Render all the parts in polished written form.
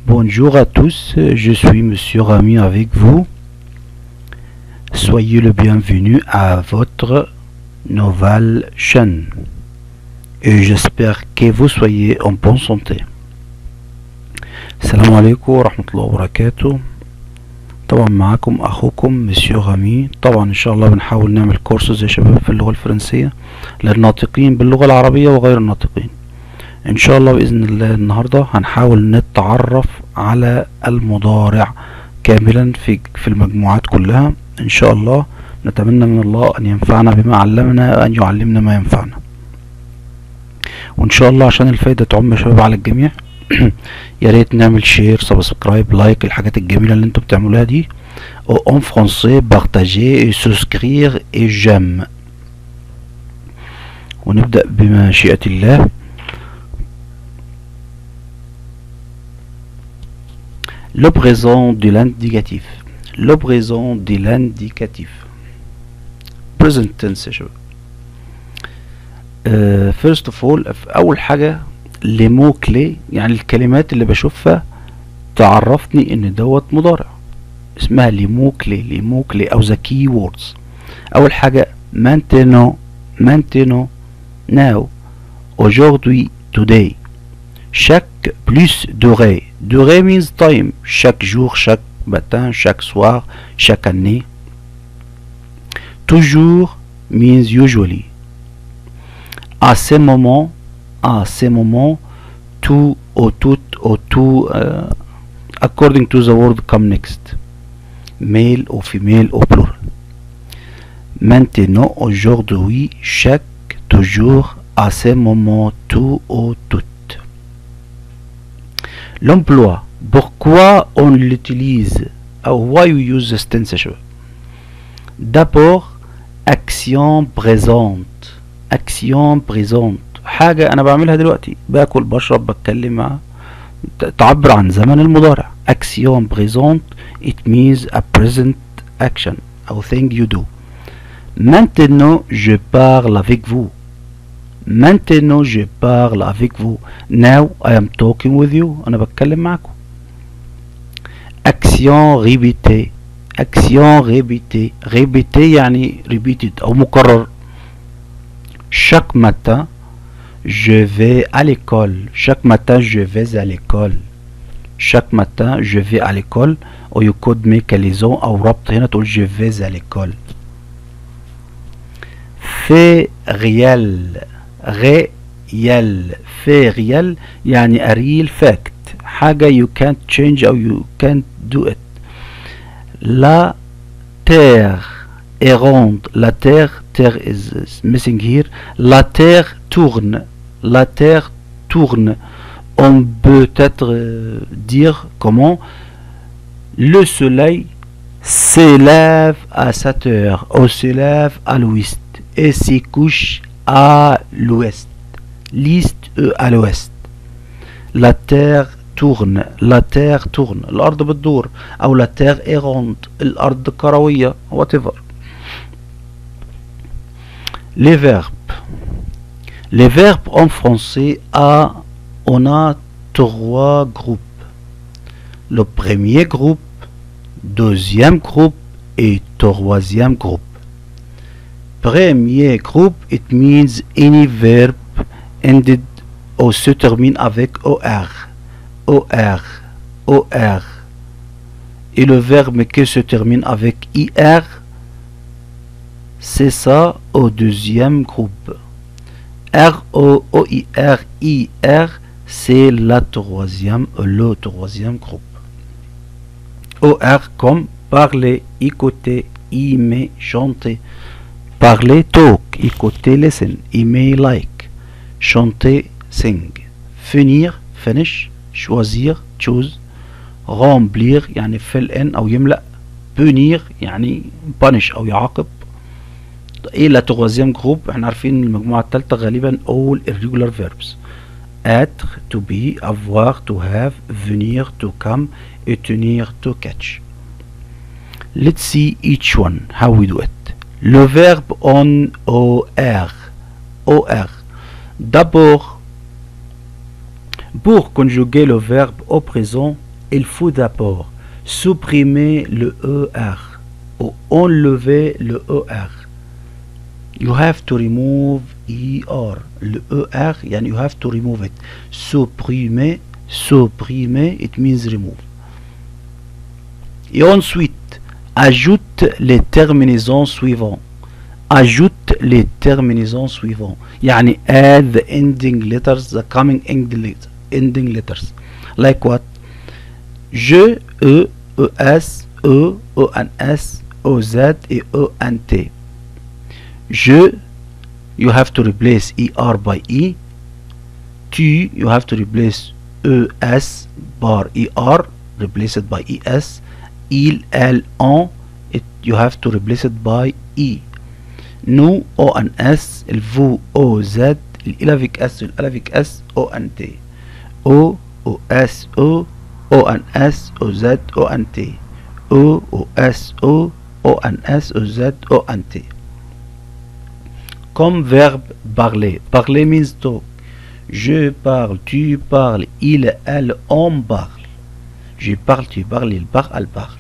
Bonjour à tous, je suis Monsieur Rami avec vous. Soyez le bienvenu à votre nouvelle chaîne et j'espère que vous soyez en bonne santé. السلام عليكم ورحمة الله وبركاته. طبعا معاكم أخوكم مسيو رامي. طبعا إن شاء الله بنحاول نعمل كورسز يا شباب في اللغة الفرنسية للناطقين باللغة العربية وغير الناطقين. إن شاء الله بإذن الله النهاردة هنحاول نتعرف على المضارع كاملا في المجموعات كلها. إن شاء الله نتمنى من الله أن ينفعنا بما علمنا وأن يعلمنا ما ينفعنا. وإن شاء الله عشان الفايدة تعم يا شباب على الجميع يا ريت نعمل شير سبسكرايب لايك الحاجات الجميلة اللي انتوا بتعملوها دي. en français partager et souscrire et j'aime. ونبدأ بمشيئة الله. Le présent de l'indicatif. Le présent de l'indicatif. Present tense يا شباب. first of all أول حاجة les mots clés يعني الكلمات اللي بشوفها تعرفني ان دوت مضارع اسمها les mots clés او the key words. اول حاجة maintenant now aujourd'hui today chaque plus durée means time chaque jour chaque matin chaque soir chaque année. toujours means usually. à ces moments tout ou tout according to the word come next male ou female ou plural. maintenant aujourd'hui chaque toujours à ces moments tout ou toutes. l'emploi pourquoi on l'utilise ou why we use this tense. d'abord action présente حاجة أنا بعملها دلوقتي باكل بشرب بتكلم مع تعبر عن زمن المضارع. action présente it means a present action أو thing you do. maintenant je parle avec vous. now I am talking with you أنا بتكلم معكم. action répétée يعني repeated أو مكرر. chaque matin je vais à l'école. chaque matin je vais à l'école ou you could make a liaison أو ربط هنا تقول je vais à l'école. fait réel يعني a real fact حاجة you can't change أو you can't do it. la terre est ronde. la terre is missing here. la terre tourne. on peut être dire comment le soleil s'élève à 7 heures ou s'élève à l'ouest et se couche à l'ouest. à l'ouest. la terre tourne. الأرض بتدور أو la terre est ronde الأرض كروية whatever. les verbes en français on a 3 groupes. le premier groupe, deuxième groupe et troisième groupe. premier groupe it means any verb ended ou se termine avec or. et le verbe qui se termine avec ir c'est ça au deuxième groupe. R-O-O-I-R-I-R c'est le troisième groupe. OR comme parler, écouter, aimer, chanter. parler talk, écouter listen, aimer like, chanter sing. finir finish, choisir choose, remplir يعني fill in أو يملأ, punir يعني punish أو يعاقب. ايه لا troisième groupe احنا عارفين المجموعة الثالثة غالبا all irregular verbs. être, to be, avoir, to have, venir, to come et tenir, to catch. let's see each one how we do it. le verbe on or. d'abord pour conjuguer le verbe au présent il faut d'abord supprimer le ER ou enlever le ER. You have to remove ER. Le ER, يعني you have to remove it. Supprimer, supprimer, it means remove. Et ensuite, ajoute les terminaisons suivantes. Ajoute les terminaisons suivantes. يعني add the ending letters, the coming ending letters. Like what? Je, E, ES, E, ENS, OZ et ENT. Je, you have to replace ER by E. Tu, you have to replace ES bar ER, replace it by ES. Il, elle, on, you have to replace it by E. Nous, ONS, le vous, OZ, il avec S, il avec S, ONT. O, OS, O, ONS, OZ, ONT. O, OS, O, ONS, OZ, ONT. Comme verbe parler. Parler means talk. Je parle, tu parles, il, elle, on parle. Je parle, tu parles, il parle, elle parle.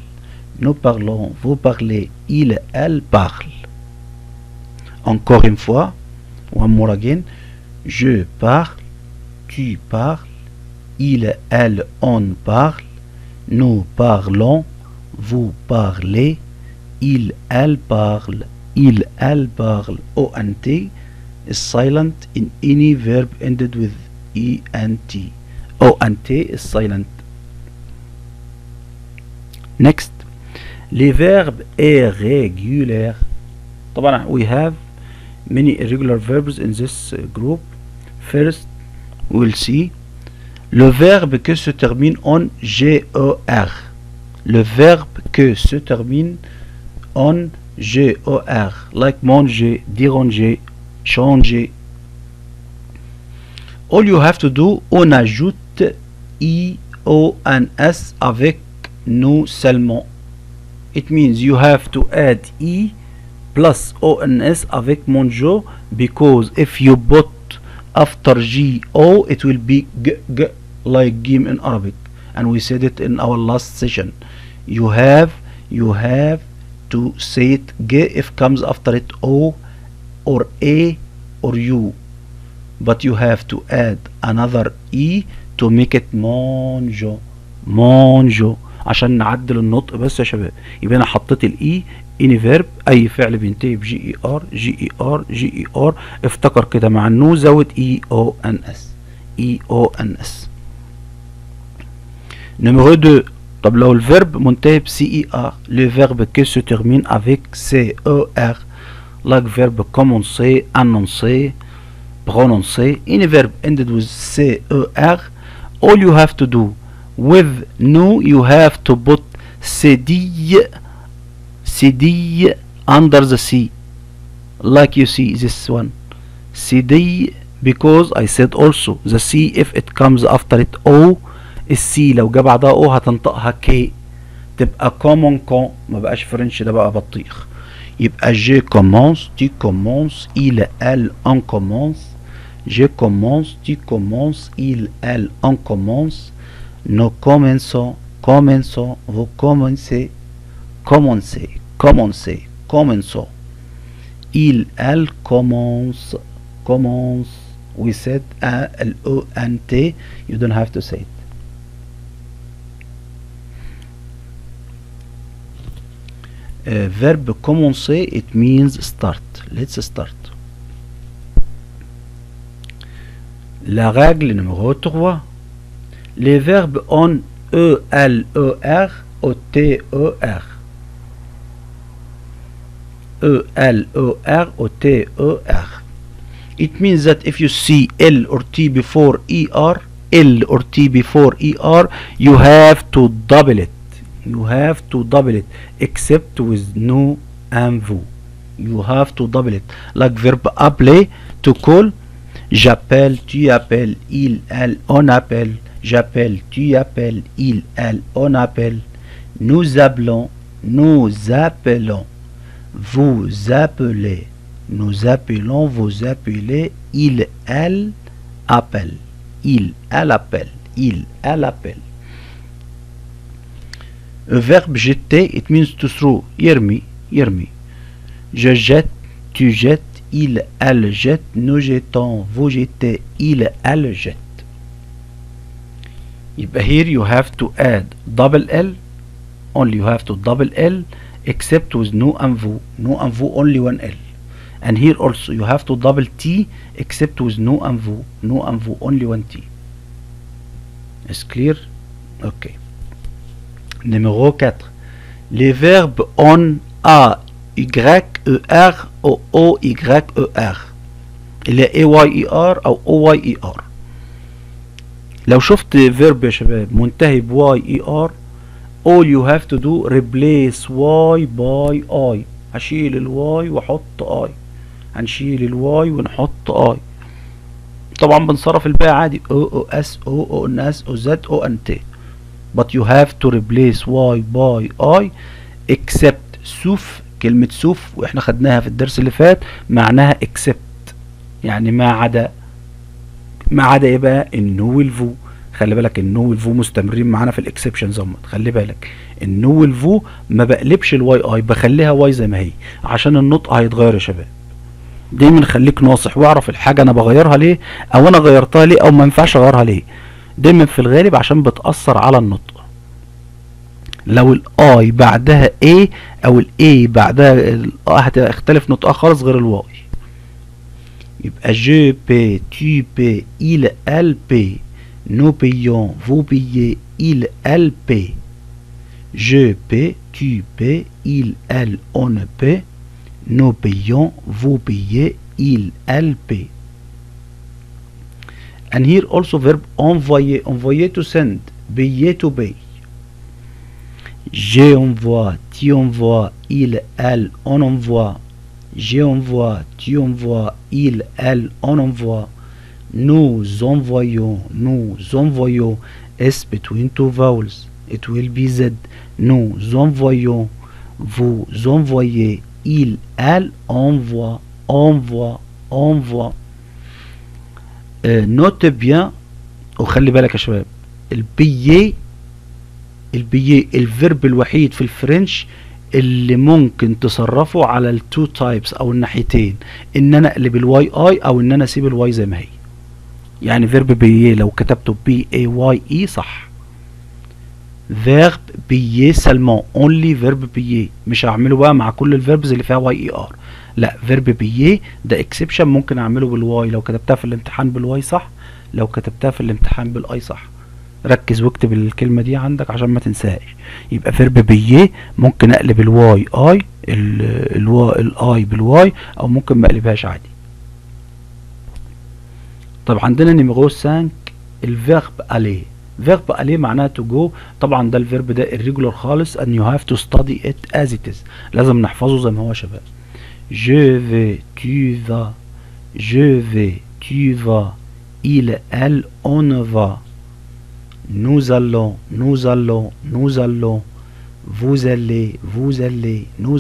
Nous parlons, vous parlez, il, elle parle. Encore une fois, one more again. Je parle, tu parles, il, elle, on parle. Nous parlons, vous parlez, il, elle parle. Il, elle parle. ONT is silent in any verb ended with ENT. ONT is silent. Next. Les verbes irréguliers. طبعا we have many irregular verbs in this group. First, we'll see le verbe que se termine en GER. Le verbe que se termine en GER, like manger, déranger, changer. All you have to do, on ajoute IONS avec nous seulement. It means you have to add E plus ONS avec monjo, because if you put after GO it will be G, like Gim in Arabic, and we said it in our last session. You have to say it G if comes after it O or A or U, but you have to add another E to make it monjo. monjo عشان نعدل النطق بس يا شباب. يبقى انا حطيت الاي اني فيرب، اي فعل بينتهي بجي اي ار جي اي ار جي اي ار، افتكر كده مع النو زود اي او ان اس اي او ان اس. نمرو 2. طب لو الفيرب منتهي بسي اي ار، لو فيرب كي سو تيرمين افيك سي او ار، لايك فيرب كومونسي، انونسي، برونونسي. any verb ended with سي او ار، all you have to do with no you have to put cd under the C, like you see this one cd, because I said also the C if it comes after it O، السي لو جه بعدها O هتنطقها K، تبقى common con، ما بقاش فرنش، ده بقى بطيخ. يبقى je commence، tu commences، il elle on commence، je commence، tu commences، il elle on commence. Nous commençons، commençons، vous commencez، commencez، commencez، commençons. Il, elle commence، commence. We said L-O-N-T, you don't have to say it. Verb commencer, it means start. Let's start. La règle numéro 3. Les verbes en E-L-E-R ou T-E-R. E-L-E-R ou T-E-R. It means that if you see L or T before ER, L or T before ER, you have to double it. You have to double it, except with no and vous. You have to double it. Like verb appeler, to call. J'appelle, tu appelles, il, elle, on appelle. J'appelle, tu appelles, il, elle, on appelle. Nous appelons, nous appelons. Vous appelez, nous appelons, vous appelez. Il, elle appelle. Il, elle appelle. Il, elle appelle. A verb jeter, it means to throw. يرمي يرمي. Je jette, tu jettes, il, elle jette, nous jetons, vous jettez, il, elle jette. يبقى here you have to add double L, only you have to double L except with no and vous. No and vous only one L. And here also you have to double T except with no and vous. No and vous only one T. Is clear? Ok. Numéro 4. Les verbes on, a, y, er, o, y, er. اللي هي AYER أو OYER. لو شفت verb يا شباب منتهي ب YER, all you have to do replace Y by I. هشيل الواي واحط I. هنشيل الواي ونحط I. طبعا بنصرف الباقي عادي O S O O N S O Z O N T. But you have to replace Y by I except سوف. كلمة سوف واحنا خدناها في الدرس اللي فات معناها except يعني ما عدا. ما عدا ايه بقى؟ النو والفو. خلي بالك النو والفو مستمرين معانا في الاكسبشنز هم. خلي بالك النو والفو ما بقلبش الواي اي، بخليها واي زي ما هي عشان النطق هيتغير يا شباب. دايما خليك ناصح واعرف الحاجه انا بغيرها ليه او انا غيرتها ليه او ما ينفعش اغيرها ليه. دايما في الغالب عشان بتاثر على النطق. لو الاي بعدها ايه او الاي بعدها هتختلف نطقها خالص غير الواي. يبقى je paie, tu paies, il, elle paie, nous payons, vous payez, il, elle paie. Je paie, tu paies, il, elle, on paie, nous payons, vous payez, il, elle paie. And here also verb envoyer, envoyer to send, payer to pay. Je envoie, tu envoies, il, elle, on envoie. J'envoie, tu envoies, il, elle, on envoie. Nous envoyons. S between two vowels. It will be Z. Nous envoyons. Vous envoyez. Il, elle, envoie. Envoie. Note bien. وخلي بالك يا شباب. البيي الفيرب الوحيد في الفرنش اللي ممكن تصرفه على التو تايبس او الناحيتين، ان انا اقلب الواي اي او ان انا اسيب الواي زي ما هي. يعني فيرب بيي لو كتبته بي اي واي اي صح. فيرب بيي سلمون اونلي فيرب بيي، مش هعمله بقى مع كل الفيربز اللي فيها واي اي ار. لا فيرب بيي ده اكسبشن ممكن اعمله بالواي لو كتبتها في الامتحان بالواي صح، لو كتبتها في الامتحان بالاي صح. ركز واكتب الكلمة دي عندك عشان ما تنساهاش. يبقى فيرب بيي ممكن اقلب الواي اي الاي بالواي او ممكن ما اقلبهاش عادي. طب عندنا نيميرو 5 الفيرب الي. فيرب الي معناها تو جو. طبعا ده الفيرب ده irregular خالص and you have to study it as it is. لازم نحفظه زي ما هو يا شباب. je vais, tu vas, je vais, tu vas, il, elle, on va. Nous allons, vous allez, nous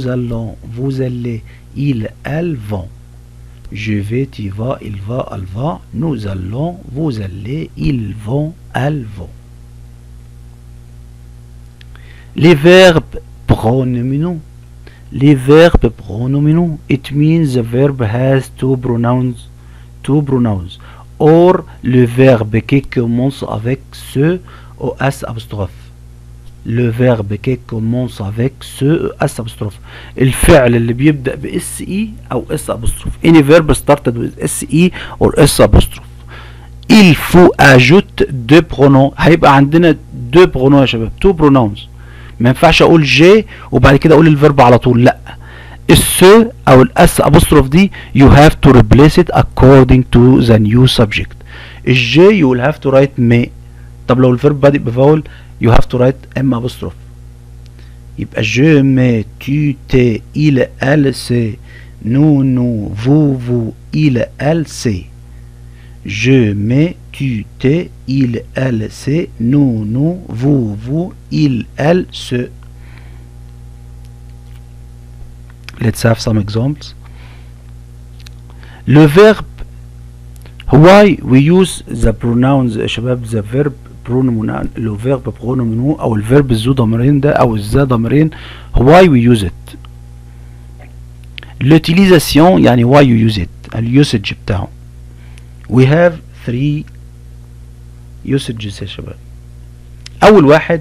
allons, vous allez, ils, elles vont. Je vais, tu vas, il va, elle va, nous allons, vous allez, ils vont, elles vont. Les verbes pronominaux. Les verbes pronominaux, it means the verb has two pronouns. Or le verbe qui commence avec ce ou s apostrophe. Le verbe qui commence avec ce ou s apostrophe. الفعل اللي بيبدأ ب s e أو s apostrophe. Any verb started with s e or s apostrophe. Il faut ajouter deux pronoms. هيبقى عندنا deux pronoms يا شباب. two pronouns. ما ينفعش أقول j وبعد كده أقول الفيرب على طول. لأ. الس او الاس ابوستروف دي you have to replace it according to the new subject. الجي you will have to write may. طب لو الفيرب بادئ بفاول you have to write m apostrophe. يبقى je mets, tu t'es, il, elle, c'est, nous, vous, il, elle, c'est. Je mets, tu t'es, il, elle, c'est, nous, vous, il, elle, c'est. Let's have some examples. Le verbe why we use the pronouns شباب the verb pronominal لو verb pronominal او الفيرب ذو ضميرين ده او الذا ضميرين why we use it. l'utilisation يعني why you use it اليوسج بتاعه. we have 3 usages يا شباب. اول واحد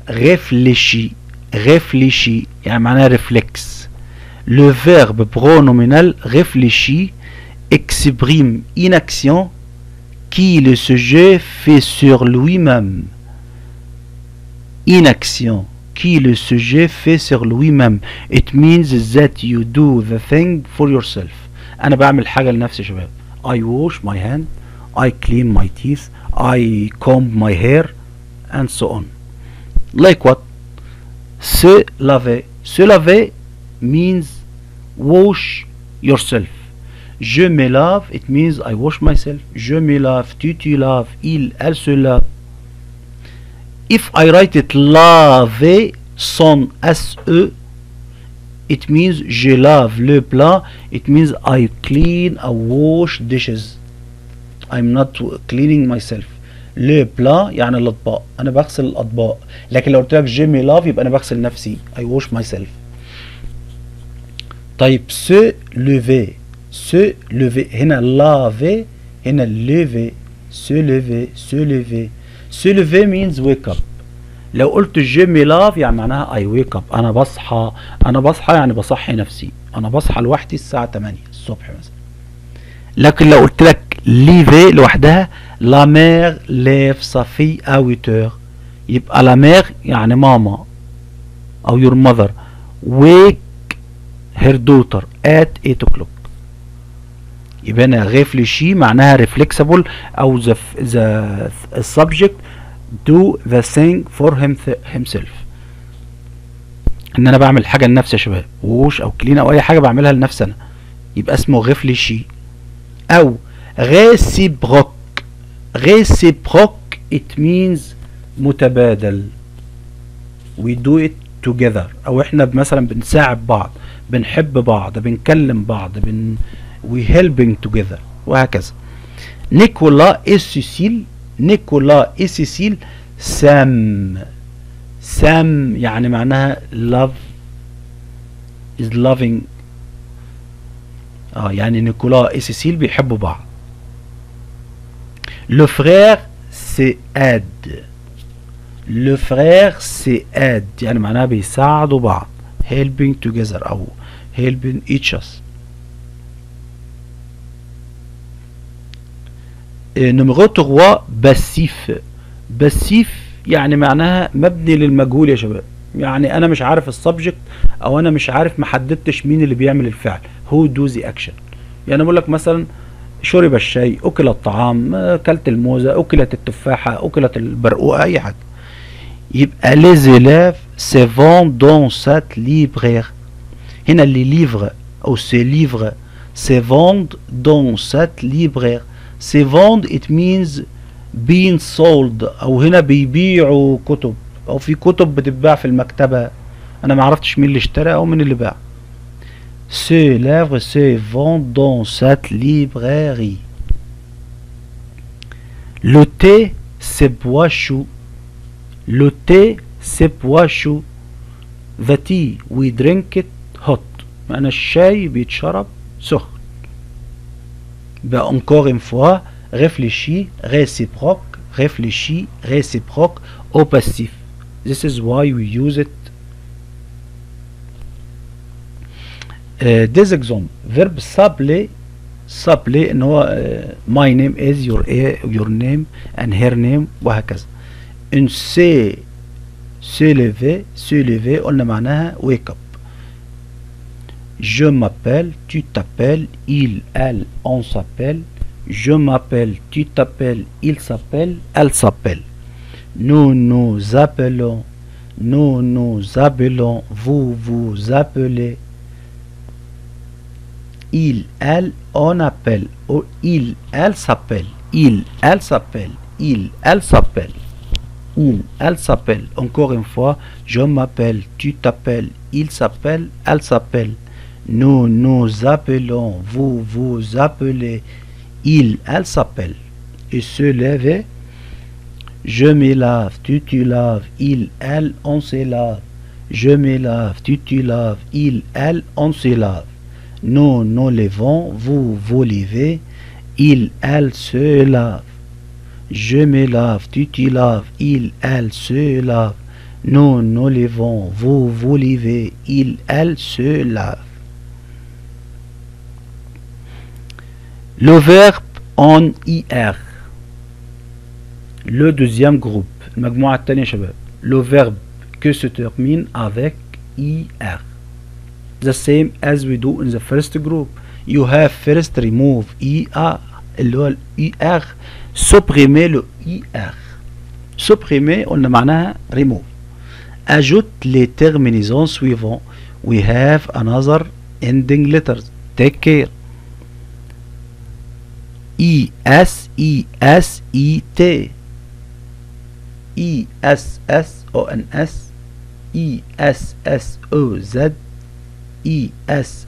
réfléchis يعني معناها réflexe. le verbe pronominal réfléchis exprime une action qui le sujet fait sur lui-même. Une action qui le sujet fait sur lui-même. It means that you do the thing for yourself. أنا بعمل حاجة لنفسي يا شباب. I wash my hand, I clean my teeth, I comb my hair, and so on. Like what? Se laver. Se laver means wash yourself. Je me lave, it means I wash myself. Je me lave, tu laves, elle se lave. If I write it laver sans SE, it means je lave le plat. It means I clean, I wash dishes. I'm not cleaning myself. le plat يعني الأطباق. أنا بغسل الأطباق. لكن لو قلت لك je me lave يبقى أنا بغسل نفسي. I wash myself. طيب se lever. se lever هنا laver هنا lever. se lever se lever. se lever means wake up. لو قلت je me lave يعني معناها I wake up. أنا بصحى يعني بصحي نفسي. أنا بصحى لوحدي الساعة 8 الصبح مثلا. لكن لو قلت لك lever لوحدها la mère lève sa fille à 8 heures يبقى la mère يعني ماما أو your mother wake her daughter at 8 o'clock. يبقى أنا réfléchis معناها reflexible أو the subject do the thing for himself. إن أنا بعمل حاجة لنفسي يا شباب ووش أو كلين أو أي حاجة بعملها لنفسي أنا يبقى اسمه réfléchis. أو réciproque. réciproque it means متبادل. we do it together أو إحنا مثلا بنساعد بعض بنحب بعض بنكلم بعض we helping together وهكذا. نيكولا et Cécile. نيكولا et Cécile سام يعني معناها love is loving. يعني نيكولا et Cécile بيحبوا بعض. le frère c'est aide. le frère c'est aide يعني معناها بيساعدوا بعض helping together أو helping each other. نمرو 3 باسيف. باسيف يعني معناها مبني للمجهول يا شباب. يعني انا مش عارف السبجكت او انا مش عارف محددتش مين اللي بيعمل الفعل. who do the action. يعني بقول لك مثلا شرب الشاي، اكل الطعام، اكلت الموزه، اكلت التفاحه، اكلت البرقوقه، اي حاجه. يبقى les élèves se vendent dans cette librairie. هنا اللي livre او se livre se vendent dans cette librairie. se vend it means being sold او هنا بيبيعوا كتب او في كتب بتتباع في المكتبة. انا ما عرفتش مين اللي اشترى او مين اللي باع. ce livre se vend dans cette librairie. le thé se boit chaud. le thé se boit chaud. the tea we drink it hot. معنى الشاي بيتشرب سخن. Encore une fois, réfléchis, réciproque, réfléchis, réciproque au passif. This is why we use it. Des exemples. Verbe s'appeler. s'appeler إن هو my name is your name and her name وهكذا. إن se lever قلنا معناها wake up. Je m'appelle, tu t'appelles, il, elle, on s'appelle. Je m'appelle, tu t'appelles, il s'appelle, elle s'appelle. Nous nous appelons, vous vous appelez. Il, elle, on appelle. Il, elle s'appelle. Il, elle s'appelle. Il, elle s'appelle. Il, elle s'appelle. Encore une fois, je m'appelle, tu t'appelles, il s'appelle, elle s'appelle. Nous nous appelons, vous vous appelez, il, elle s'appelle. Et se lever, Je me lave, tu laves, il, elle, on se lave. Je me lave, tu laves, il, elle, on se lave. Nous levons, vous levez, il, elle se lave. Je me lave, tu laves, il, elle se lave. Nous levons, vous levez, il, elle se lave. Le verbe en IR. Le deuxième groupe. المجموعة الثانية شباب. Le verbe que se termine avec IR. The same as we do in the first group. You have first remove ER اللي هو ER. supprimer le ER. supprimer قلنا معناها remove. Ajoute les terminaisons suivantes. We have another ending letters. Take care. ES, ES, ET. ESSONS, ESSOZ,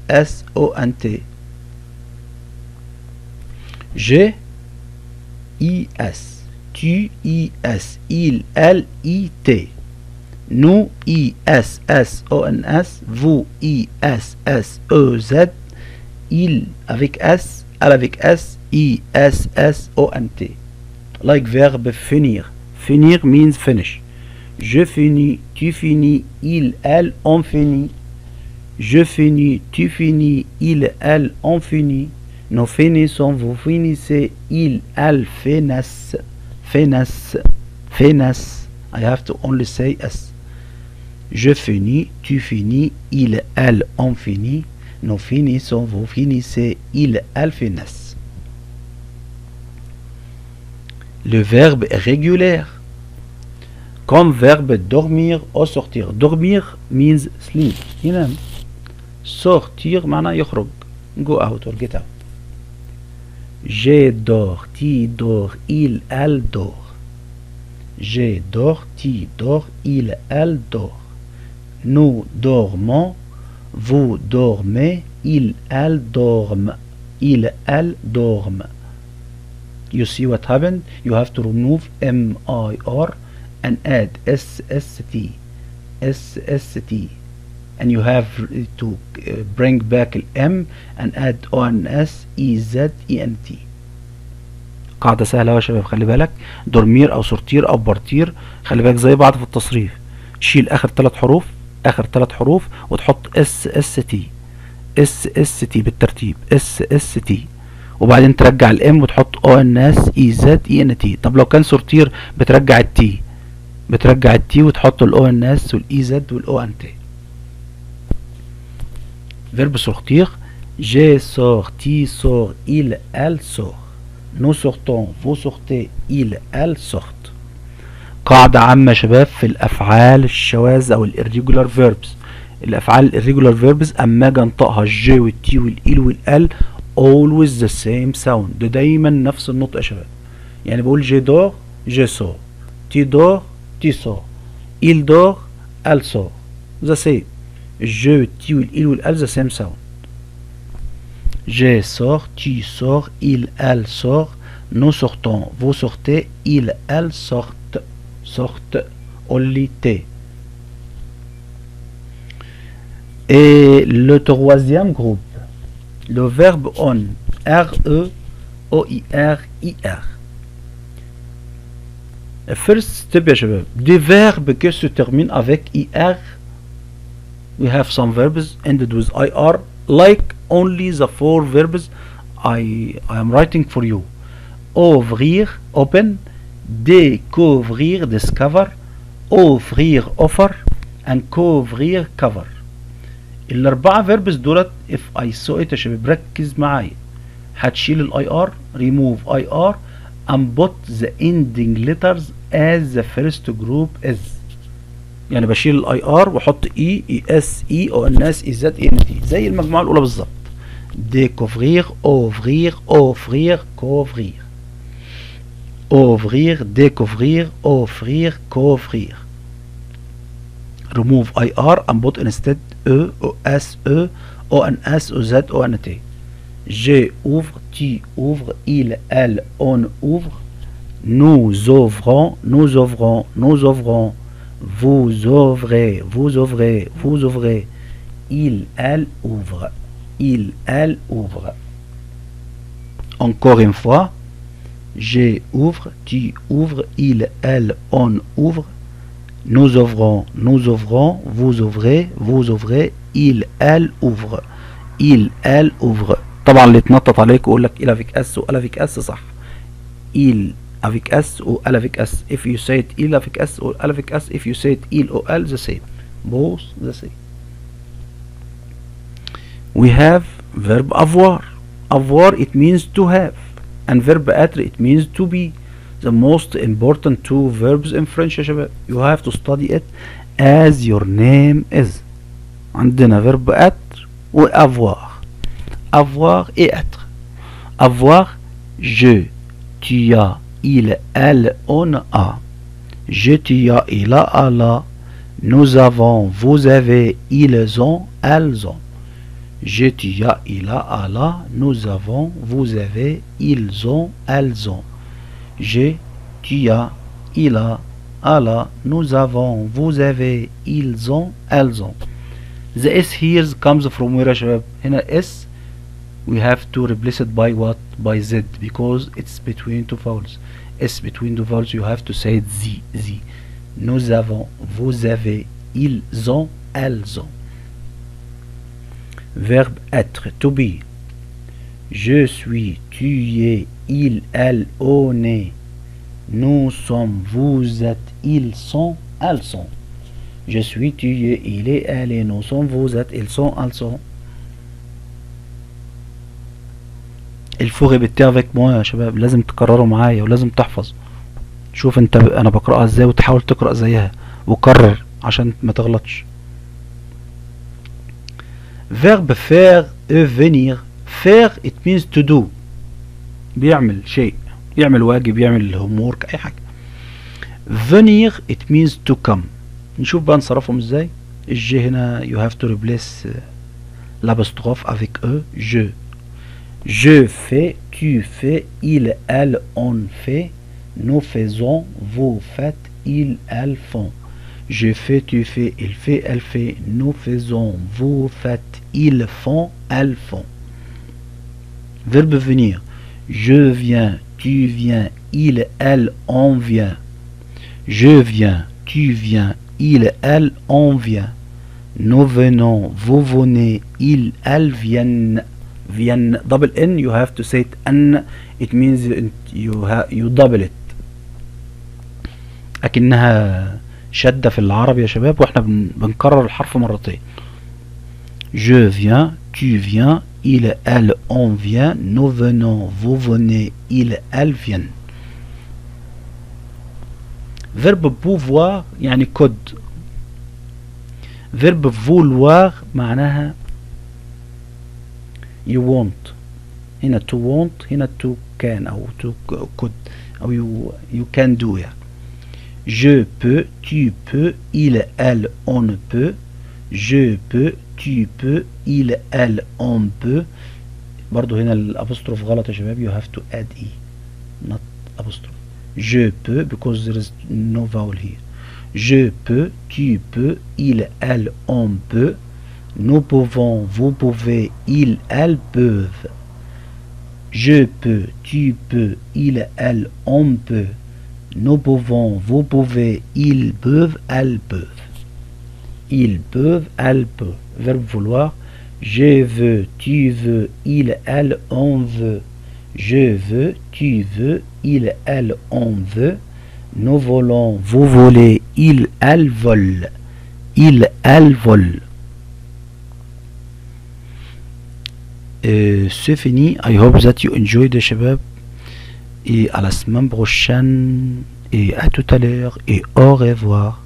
ESSONT. G, IS, tu, IS, il, elle, IT. Nous, ISSONS, vous, ISSOZ, il avec S, elle avec S, ISSONT. Like verbe finir. Finir means finish. Je finis, tu finis, il, elle, on finit. Je finis, tu finis, il, elle, on finit. Nous finissons, vous finissez, il, elle, finissent. Finissent. Finissent. I have to only say S. Je finis, tu finis, il, elle, on finit. Nous finissons, vous finissez, il, elle, finissent. Le verbe est régulier. Comme verbe dormir ou sortir. Dormir means sleep. ينام. sortir معناه يخرج. go out or get out. Je dors, tu dors, il, elle dort. Je dors, tu dors, il, elle dort. Nous dormons, vous dormez, il, elle dorment. Il, elle dorment. You see what happened? You have to remove MIR and add SST, and you have to bring back M and add ONS EZENT. قاعدة سهلة يا شباب، خلي بالك دورمير أو سورتير أو بارتير خلي بالك زي بعض في التصريف. تشيل آخر ثلاث حروف وتحط SST بالترتيب SST، وبعدين ترجع الام وتحط ONS EZENT. طب لو كان سورتير بترجع التي وتحط الONS والEZ والONT. Verbe sortir. Je sors, tu sors, il, elle sort. Nous sortons, vous sortez, il, elle sortent. قاعدة عامة شباب في الأفعال الشواذ أو الirregular verbs. الأفعال الirregular verbs أما أجي أنطقها الجي والتي والإل والال always the same sound. ده دايما نفس النطق يا شباب. يعني بقول جي دور جي سور، تي دور تي سور، il dort elle sort. the same. الجي والتي والإل والال the same sound. Je sors, tu sors, il, elle sort. Nous sortons, vous sortez, il, elle sortent. Sortent, only T. Et le troisième groupe, le verbe on, R-E, O-I-R, I-R. First step يا شباب, des verbes qui se terminent avec IR. We have some verbs ended with IR, like only the four verbs I am writing for you. Ouvrir, open. Découvrir, discover. Offrir, offer. and couvrir, cover. الأربعة verbs دولت if I saw it يا شباب ركز معايا، هتشيل الاي ار remove IR and put the ending letters as the first group is. يعني بشيل الاي ار واحط اي اس اي او ان اس اي زد اي ان تي زي المجموعة الأولى بالظبط. découvrir, ouvrir, offrir, couvrir. ouvrir, découvrir, offrir, couvrir. remove IR and put instead E, O, S, E, O, N, S, O, Z, O, N, T. Je ouvre, tu ouvres, il, elle, on ouvre. Nous ouvrons, nous ouvrons, nous ouvrons. Vous ouvrez, vous ouvrez, vous ouvrez. Il, elle ouvre. Il, elle ouvre. Encore une fois. Je ouvre, tu ouvres, il, elle, on ouvre. Nous ouvrons, nous ouvrons, vous ouvrez, vous ouvrez. Il, elle ouvre. Il, elle ouvre. طبعا اللي يتنطط عليك ويقول لك il avec s و elle avec s صح. Il avec s و elle avec s. If you say it il avec s or elle avec s, if you say it il or elle, the same. Both the same. We have verb avoir. Avoir, it means to have. And verb être, it means to be. The most important two verbs in French يا شباب. You have to study it as your name is. عندنا verb être و avoir. Avoir et être. Avoir, je, tu as, il, elle, on a. Je, tu as, il a, elle a. Nous avons, vous avez, ils ont, elles ont. Je, tu as, il a, elle a. Nous avons, vous avez, ils ont, elles ont. Je, tu as, il a, elle a. Nous avons, vous avez, ils ont, elles ont. The S here comes from where يا شباب؟ هنا S we have to replace it by what? By Z, because it's between two vowels. S between two vowels, you have to say it Z. Nous avons, vous avez, ils ont, elles ont. Verbe être, to be. Je suis, tu es, il, elle, on est. Nous sommes, vous êtes, ils sont, elles sont. Je suis, tu es, il est, elle est. Nous sommes, vous êtes, ils sont, elles sont. Il faut répéter avec moi يا شباب. لازم تكرروا معايا ولازم تحفظ. شوف انت انا بقرأها ازاي وتحاول تقرأ زيها وكرر عشان ما تغلطش. Verbe faire et venir. Faire it means to do. بيعمل شيء، يعمل واجب، يعمل homework، اي حاجة. Venir it means to come. نشوف بقى نصرفهم ازاي. الجي هنا you have to replace l'apostrophe avec e. Je fais, tu fais, il, elle, on fait, nous faisons, vous faites, ils, elles font. Je fais, tu fais, il fait, elle fait, nous faisons, vous faites, ils font, elles font. Verbe venir. Je viens, tu viens, il, elle, on vient. Je viens, tu viens, il, elle, on vient. Nous venons, vous venez, ils, elles viennent. Viennent, double N, you have to say it N, it means you double it. أكنها شدة في العربي يا شباب، واحنا بنكرر الحرف مرتين. Je viens, tu viens, il, elle, on vient, nous venons, vous venez, ils, elles viennent. Verbe pouvoir يعني could. Verbe vouloir معناها you want. هنا to want، هنا to can أو to could أو you can do يعني. Je peux, tu peux, il, elle, on peut. Je peux, tu peux, il, elle, on peut. برضو هنا الأبوستروف غلط يا شباب. You have to add e not apostrophe. Je peux because there is no vowel here. Je peux, tu peux, il, elle, on peut. Nous pouvons, vous pouvez, ils, elles peuvent. Je peux, tu peux, il, elle, on peut. Nous pouvons, vous pouvez, ils peuvent, elles peuvent. Ils peuvent, elles peuvent. Verbe vouloir. Je veux, tu veux, il, elle, on veut. Je veux, tu veux, il, elle, on veut. Nous volons, vous volez, ils, elles volent. Ils, elles volent. C'est fini. I hope that you enjoyed les شباب. Et à la semaine prochaine. Et à tout à l'heure. Et au revoir.